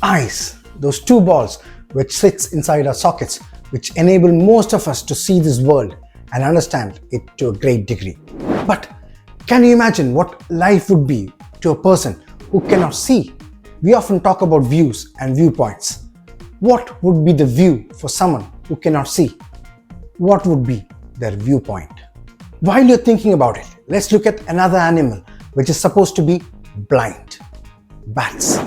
Eyes, those two balls which sits inside our sockets, which enable most of us to see this world and understand it to a great degree. But can you imagine what life would be to a person who cannot see? We often talk about views and viewpoints. What would be the view for someone who cannot see? What would be their viewpoint? While you're thinking about it, let's look at another animal which is supposed to be blind. Bats.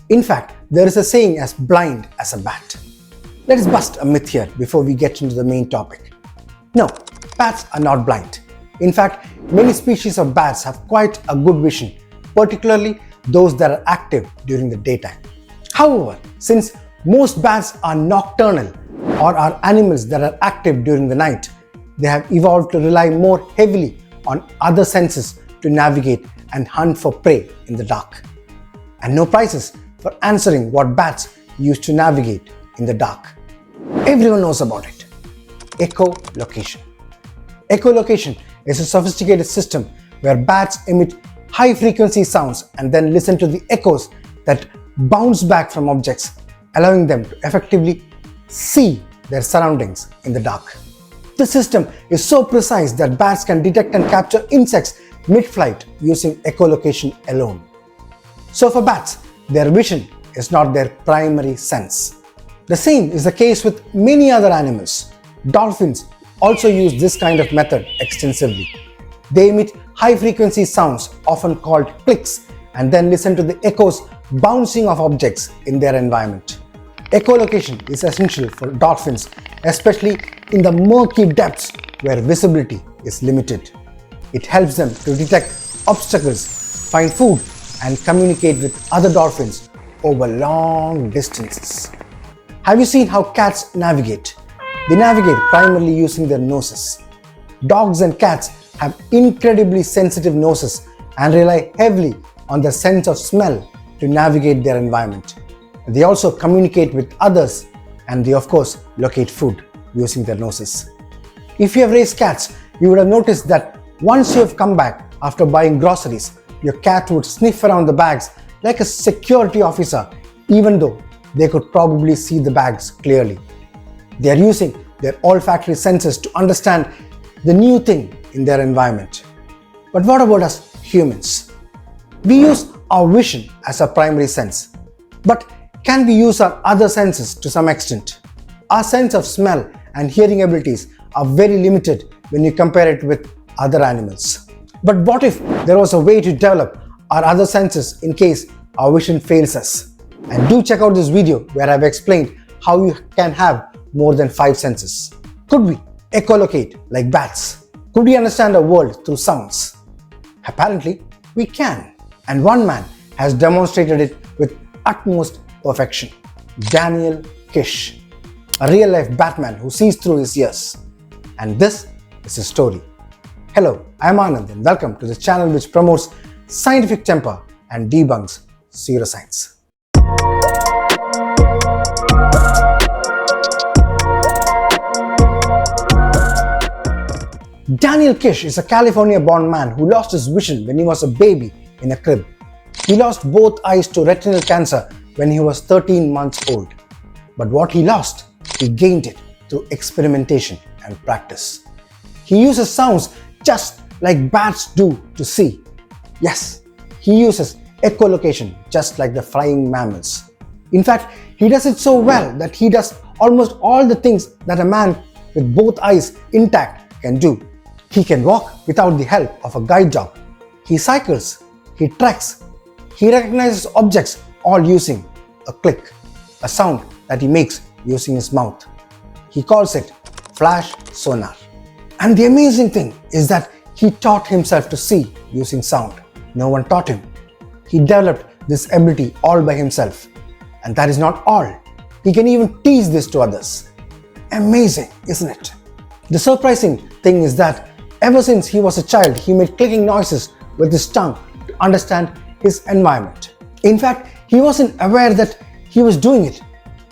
In fact, there is a saying as blind as a bat. Let us bust a myth here before we get into the main topic. No, bats are not blind. In fact, many species of bats have quite a good vision, particularly those that are active during the daytime. However, since most bats are nocturnal or are animals that are active during the night, they have evolved to rely more heavily on other senses to navigate and hunt for prey in the dark. And no prizes for answering what bats use to navigate in the dark. Everyone knows about it. Echolocation. Echolocation is a sophisticated system where bats emit high-frequency sounds and then listen to the echoes that bounce back from objects, allowing them to effectively see their surroundings in the dark. The system is so precise that bats can detect and capture insects mid-flight using echolocation alone. So for bats, their vision is not their primary sense. The same is the case with many other animals. Dolphins also use this kind of method extensively. They emit high-frequency sounds, often called clicks, and then listen to the echoes bouncing off objects in their environment. Echolocation is essential for dolphins, especially in the murky depths where visibility is limited. It helps them to detect obstacles, find food, and communicate with other dolphins over long distances. Have you seen how cats navigate? They navigate primarily using their noses. Dogs and cats have incredibly sensitive noses and rely heavily on their sense of smell to navigate their environment. They also communicate with others, and they of course locate food using their noses. If you have raised cats, you would have noticed that once you have come back after buying groceries, your cat would sniff around the bags like a security officer, even though they could probably see the bags clearly. They are using their olfactory senses to understand the new thing in their environment. But what about us humans? We use our vision as our primary sense. But can we use our other senses to some extent? Our sense of smell and hearing abilities are very limited when you compare it with other animals. But what if there was a way to develop our other senses in case our vision fails us? And do check out this video where I've explained how you can have more than 5 senses. Could we echolocate like bats? Could we understand the world through sounds? Apparently, we can. And one man has demonstrated it with utmost perfection. Daniel Kish, a real-life Batman who sees through his ears. And this is his story. Hello, I'm Anand and welcome to the channel which promotes scientific temper and debunks pseudoscience. Daniel Kish is a California-born man who lost his vision when he was a baby in a crib. He lost both eyes to retinal cancer when he was 13 months old. But what he lost, he gained it through experimentation and practice. He uses sounds just like bats do to see. Yes, he uses echolocation just like the flying mammals. In fact, he does it so well that he does almost all the things that a man with both eyes intact can do. He can walk without the help of a guide dog. He cycles, he treks, he recognizes objects all using a click, a sound that he makes using his mouth. He calls it FlashSonar. And the amazing thing is that he taught himself to see using sound. No one taught him. He developed this ability all by himself. And that is not all. He can even teach this to others. Amazing, isn't it? The surprising thing is that ever since he was a child, he made clicking noises with his tongue to understand his environment. In fact, he wasn't aware that he was doing it,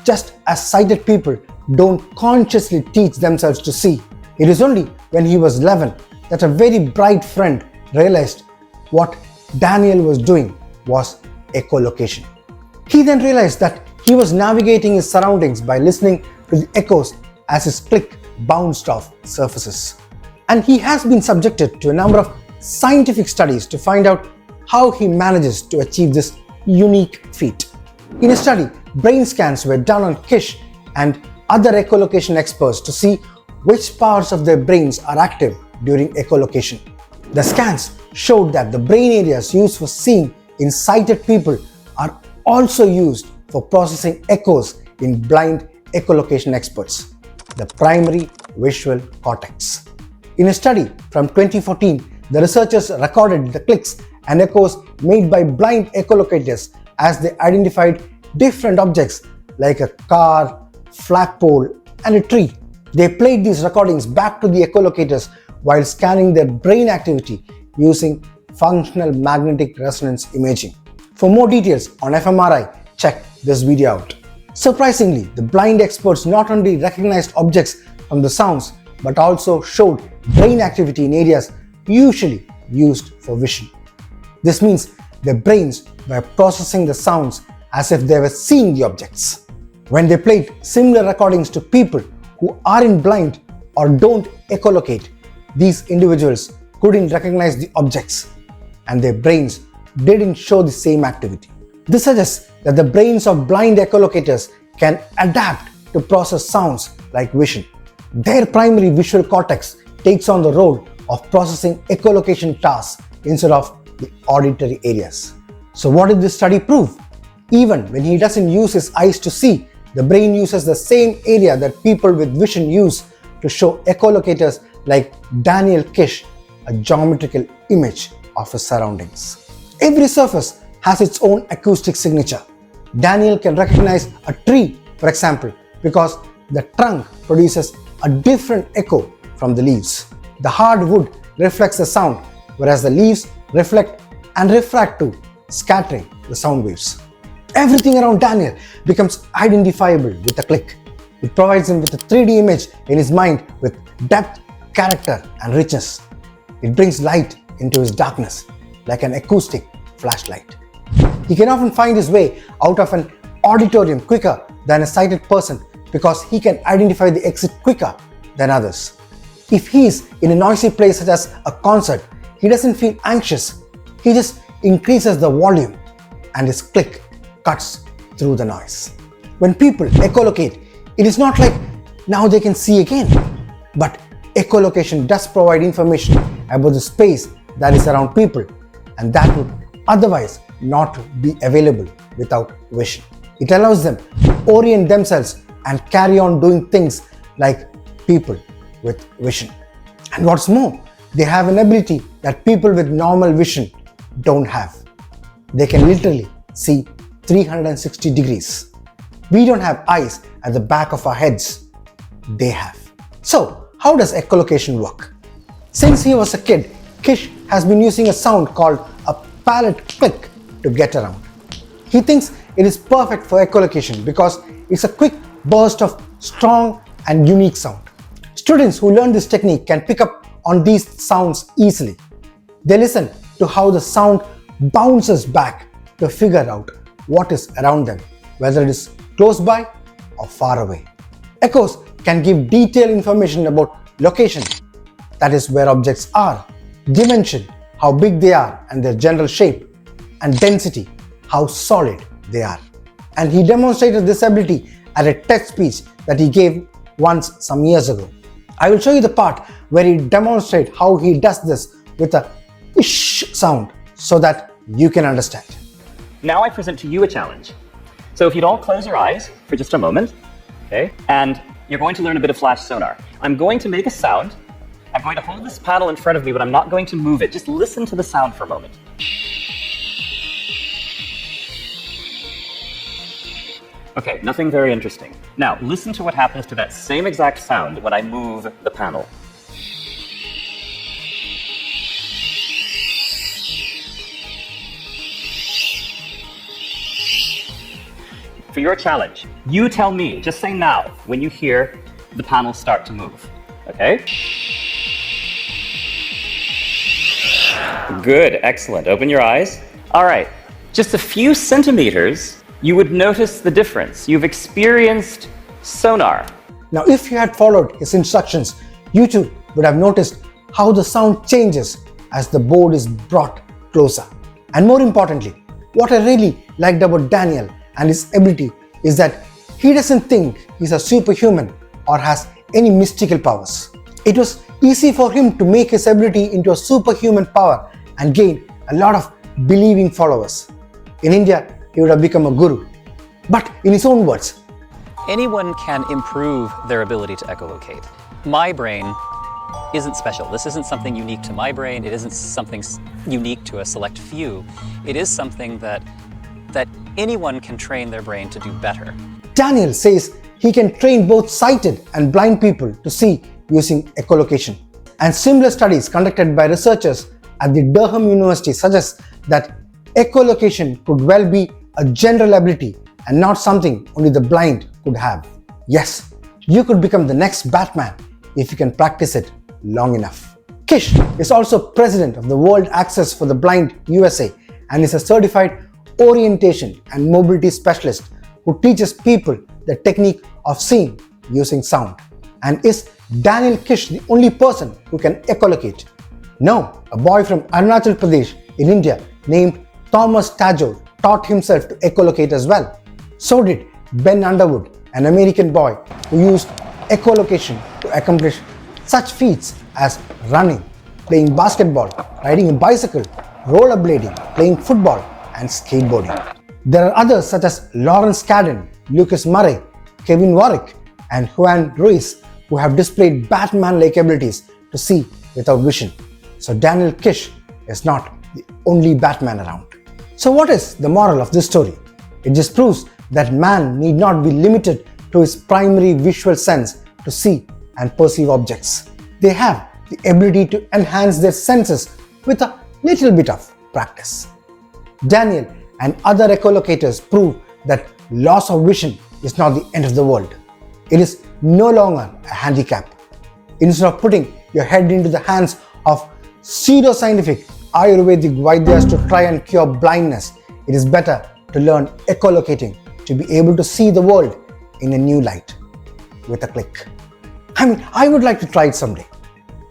just as sighted people don't consciously teach themselves to see. It is only when he was 11 that a very bright friend realized what Daniel was doing was echolocation. He then realized that he was navigating his surroundings by listening to the echoes as his click bounced off surfaces. And he has been subjected to a number of scientific studies to find out how he manages to achieve this unique feat. In a study, brain scans were done on Kish and other echolocation experts to see which parts of their brains are active during echolocation. The scans showed that the brain areas used for seeing in sighted people are also used for processing echoes in blind echolocation experts, the primary visual cortex. In a study from 2014, the researchers recorded the clicks and echoes made by blind echolocators as they identified different objects like a car, flagpole, and a tree. They played these recordings back to the echolocators while scanning their brain activity using functional magnetic resonance imaging. For more details on fMRI, check this video out. Surprisingly, the blind experts not only recognized objects from the sounds but also showed brain activity in areas usually used for vision. This means their brains were processing the sounds as if they were seeing the objects. When they played similar recordings to people who aren't blind or don't echolocate, these individuals couldn't recognize the objects and their brains didn't show the same activity. This suggests that the brains of blind echolocators can adapt to process sounds like vision. Their primary visual cortex takes on the role of processing echolocation tasks instead of the auditory areas. So what did this study prove? Even when he doesn't use his eyes to see, the brain uses the same area that people with vision use to show echolocators like Daniel Kish a geometrical image of his surroundings. Every surface has its own acoustic signature. Daniel can recognize a tree, for example, because the trunk produces a different echo from the leaves. The hard wood reflects the sound, whereas the leaves reflect and refract too, scattering the sound waves. Everything around Daniel becomes identifiable with a click. It provides him with a 3D image in his mind with depth, character, and richness. It brings light into his darkness like an acoustic flashlight. He can often find his way out of an auditorium quicker than a sighted person because he can identify the exit quicker than others. If he is in a noisy place such as a concert, he doesn't feel anxious. He just increases the volume and his click cuts through the noise. When people echolocate, it is not like now they can see again, but echolocation does provide information about the space that is around people and that would otherwise not be available without vision. It allows them to orient themselves and carry on doing things like people with vision. And what's more, they have an ability that people with normal vision don't have. They can literally see 360 degrees. We don't have eyes at the back of our heads. They have. So, how does echolocation work? Since he was a kid, Kish has been using a sound called a palate click to get around. He thinks it is perfect for echolocation because it's a quick burst of strong and unique sound. Students who learn this technique can pick up on these sounds easily. They listen to how the sound bounces back to figure out what is around them, whether it is close by or far away. Echoes can give detailed information about location, that is where objects are, dimension, how big they are and their general shape, and density, how solid they are. And he demonstrated this ability at a TED speech that he gave once some years ago. I will show you the part where he demonstrates how he does this with a ish sound so that you can understand. Now I present to you a challenge. So if you'd all close your eyes for just a moment, okay, and you're going to learn a bit of FlashSonar. I'm going to make a sound. I'm going to hold this panel in front of me, but I'm not going to move it. Just listen to the sound for a moment. Okay, nothing very interesting. Now, listen to what happens to that same exact sound when I move the panel. For your challenge, you tell me, just say now, when you hear the panel start to move, okay? Good, excellent. Open your eyes. All right, just a few centimeters you would notice the difference. You've experienced sonar. Now, if you had followed his instructions, you too would have noticed how the sound changes as the board is brought closer. And more importantly, what I really liked about Daniel and his ability is that he doesn't think he's a superhuman or has any mystical powers. It was easy for him to make his ability into a superhuman power and gain a lot of believing followers. In India, he would have become a guru. But in his own words, anyone can improve their ability to echolocate. My brain isn't special. This isn't something unique to my brain. It isn't something unique to a select few. It is something that anyone can train their brain to do better. Daniel says he can train both sighted and blind people to see using echolocation. And similar studies conducted by researchers at the Durham University suggest that echolocation could well be a general ability and not something only the blind could have. Yes, you could become the next Batman if you can practice it long enough. Kish is also president of the World Access for the Blind USA and is a certified orientation and mobility specialist who teaches people the technique of seeing using sound. And is Daniel Kish the only person who can echolocate? No, a boy from Arunachal Pradesh in India named Thomas Tajor taught himself to echolocate as well. So did Ben Underwood, an American boy who used echolocation to accomplish such feats as running, playing basketball, riding a bicycle, rollerblading, playing football, and skateboarding. There are others such as Lawrence Cadden, Lucas Murray, Kevin Warwick, and Juan Ruiz who have displayed Batman-like abilities to see without vision. So Daniel Kish is not the only Batman around. So what is the moral of this story? It just proves that man need not be limited to his primary visual sense to see and perceive objects. They have the ability to enhance their senses with a little bit of practice. Daniel and other echolocators prove that loss of vision is not the end of the world. It is no longer a handicap. Instead of putting your head into the hands of pseudoscientific Ayurvedic Vaidyas to try and cure blindness, it is better to learn echolocating to be able to see the world in a new light with a click. I would like to try it someday.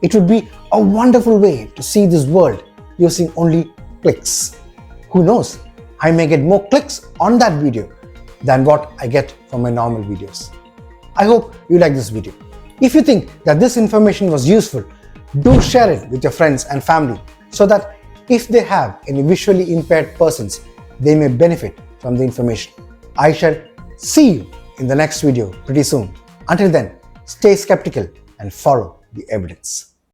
It would be a wonderful way to see this world using only clicks. Who knows, I may get more clicks on that video than what I get from my normal videos. I hope you like this video. If you think that this information was useful, do share it with your friends and family so that if they have any visually impaired persons, they may benefit from the information. I shall see you in the next video pretty soon. Until then, stay skeptical and follow the evidence.